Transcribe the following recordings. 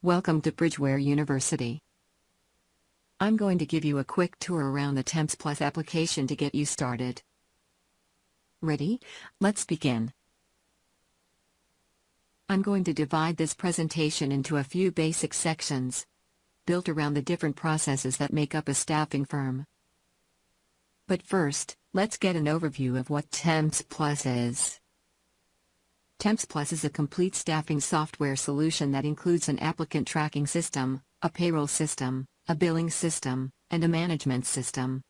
Welcome to Bridgeware University. I'm going to give you a quick tour around the Temps Plus application to get you started. Ready? Let's begin. I'm going to divide this presentation into a few basic sections, built around the different processes that make up a staffing firm. But first, let's get an overview of what Temps Plus is. Temps Plus is a complete staffing software solution that includes an applicant tracking system, a payroll system, a billing system, and a management system.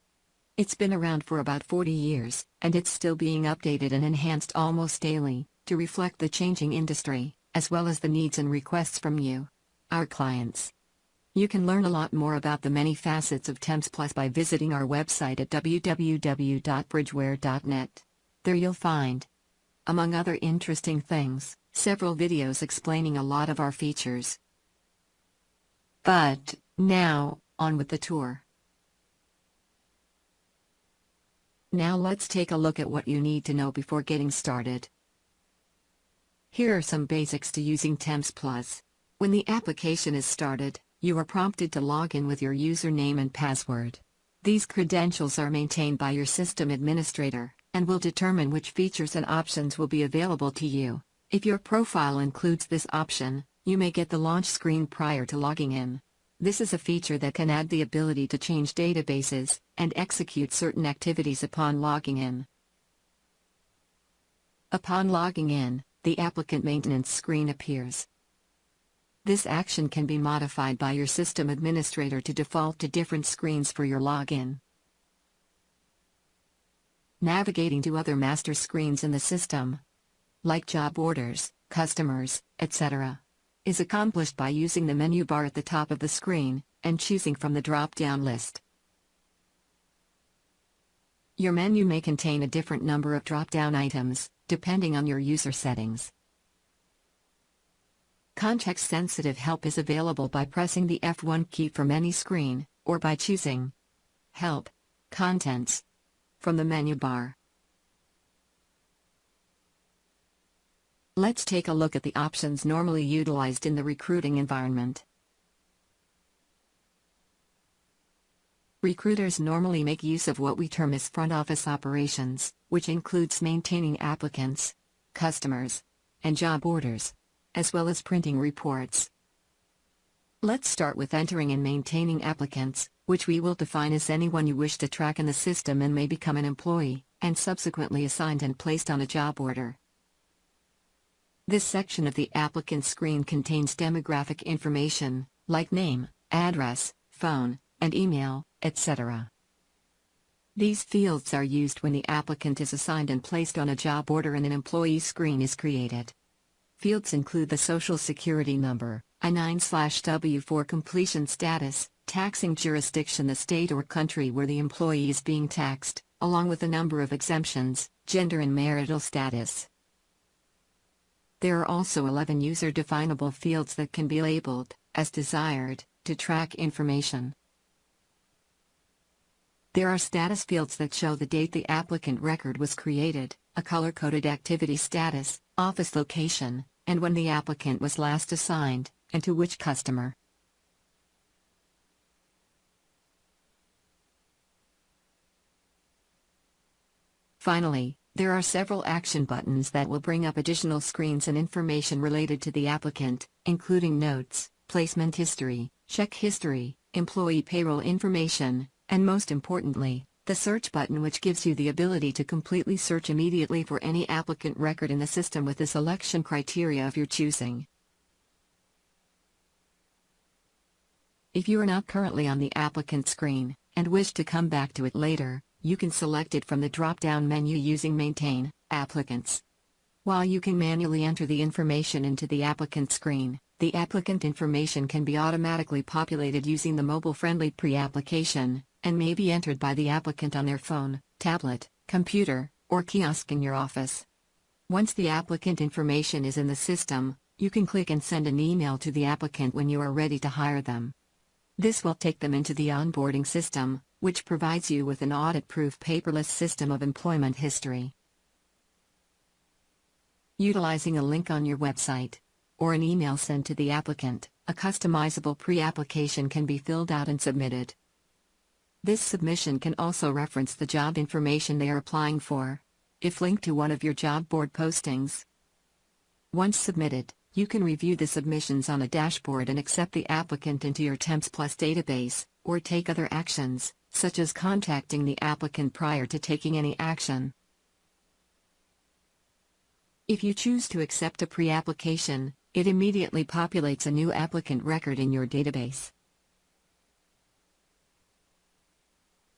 It's been around for about 40 years, and it's still being updated and enhanced almost daily, to reflect the changing industry, as well as the needs and requests from you, our clients. You can learn a lot more about the many facets of Temps Plus by visiting our website at www.bridgeware.net. There you'll find, among other interesting things, several videos explaining a lot of our features. But now, on with the tour. Now let's take a look at what you need to know before getting started. Here are some basics to using Temps Plus. When the application is started, you are prompted to log in with your username and password. These credentials are maintained by your system administrator, and will determine which features and options will be available to you. If your profile includes this option, you may get the launch screen prior to logging in. This is a feature that can add the ability to change databases, and execute certain activities upon logging in. Upon logging in, the applicant maintenance screen appears. This action can be modified by your system administrator to default to different screens for your login. Navigating to other master screens in the system, like job orders, customers, etc., is accomplished by using the menu bar at the top of the screen, and choosing from the drop-down list. Your menu may contain a different number of drop-down items, depending on your user settings. Context-sensitive help is available by pressing the F1 key from any screen, or by choosing Help, Contents from the menu bar. Let's take a look at the options normally utilized in the recruiting environment. Recruiters normally make use of what we term as front office operations, which includes maintaining applicants, customers, and job orders, as well as printing reports. Let's start with entering and maintaining applicants, which we will define as anyone you wish to track in the system and may become an employee, and subsequently assigned and placed on a job order. This section of the applicant screen contains demographic information, like name, address, phone, and email, etc. These fields are used when the applicant is assigned and placed on a job order and an employee screen is created. Fields include the Social Security number, I-9/W4 completion status, taxing jurisdiction, the state or country where the employee is being taxed, along with a number of exemptions, gender and marital status. There are also 11 user-definable fields that can be labeled, as desired, to track information. There are status fields that show the date the applicant record was created, a color-coded activity status, office location, and when the applicant was last assigned, and to which customer. Finally, there are several action buttons that will bring up additional screens and information related to the applicant, including notes, placement history, check history, employee payroll information, and most importantly, the search button, which gives you the ability to completely search immediately for any applicant record in the system with the selection criteria of your choosing. If you are not currently on the applicant screen, and wish to come back to it later, you can select it from the drop-down menu using Maintain Applicants. While you can manually enter the information into the applicant screen, the applicant information can be automatically populated using the mobile-friendly pre-application, and may be entered by the applicant on their phone, tablet, computer, or kiosk in your office. Once the applicant information is in the system, you can click and send an email to the applicant when you are ready to hire them. This will take them into the onboarding system, which provides you with an audit-proof paperless system of employment history. Utilizing a link on your website, or an email sent to the applicant, A customizable pre-application can be filled out and submitted. This submission can also reference the job information they are applying for, if linked to one of your job board postings. Once submitted, you can review the submissions on a dashboard and accept the applicant into your Temps Plus database, or take other actions, such as contacting the applicant prior to taking any action. If you choose to accept a pre-application, it immediately populates a new applicant record in your database.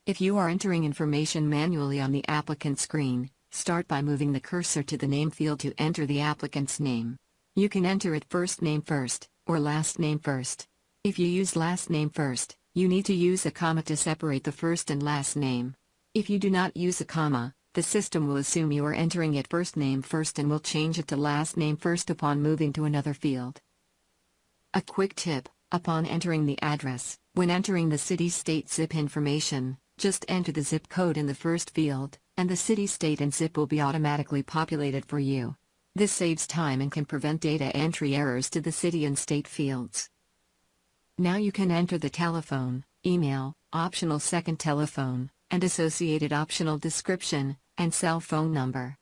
If you are entering information manually on the applicant screen, start by moving the cursor to the name field to enter the applicant's name. You can enter it first name first, or last name first. If you use last name first, you need to use a comma to separate the first and last name. If you do not use a comma, the system will assume you are entering it first name first and will change it to last name first upon moving to another field. A quick tip: upon entering the address, when entering the city-state zip information, just enter the zip code in the first field, and the city, state and zip will be automatically populated for you. This saves time and can prevent data entry errors to the city and state fields. Now you can enter the telephone, email, optional second telephone, and associated optional description, and cell phone number.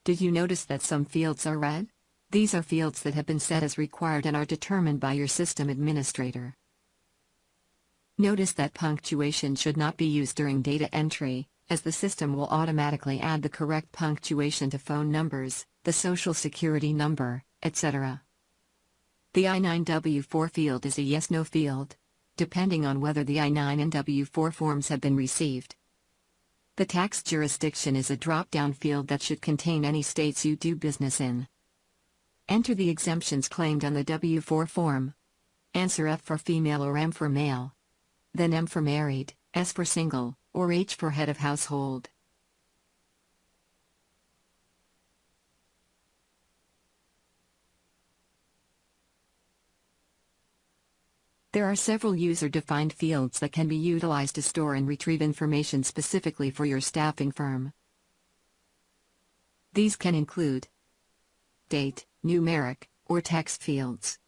Did you notice that some fields are red? These are fields that have been set as required and are determined by your system administrator. Notice that punctuation should not be used during data entry, as the system will automatically add the correct punctuation to phone numbers, the social security number, etc. The I-9W4 field is a yes/no field, depending on whether the I-9 and W-4 forms have been received. The tax jurisdiction is a drop-down field that should contain any states you do business in. Enter the exemptions claimed on the W-4 form. Answer F for female or M for male. Then M for married, S for single, or H for head of household. There are several user-defined fields that can be utilized to store and retrieve information specifically for your staffing firm. These can include date, numeric, or text fields.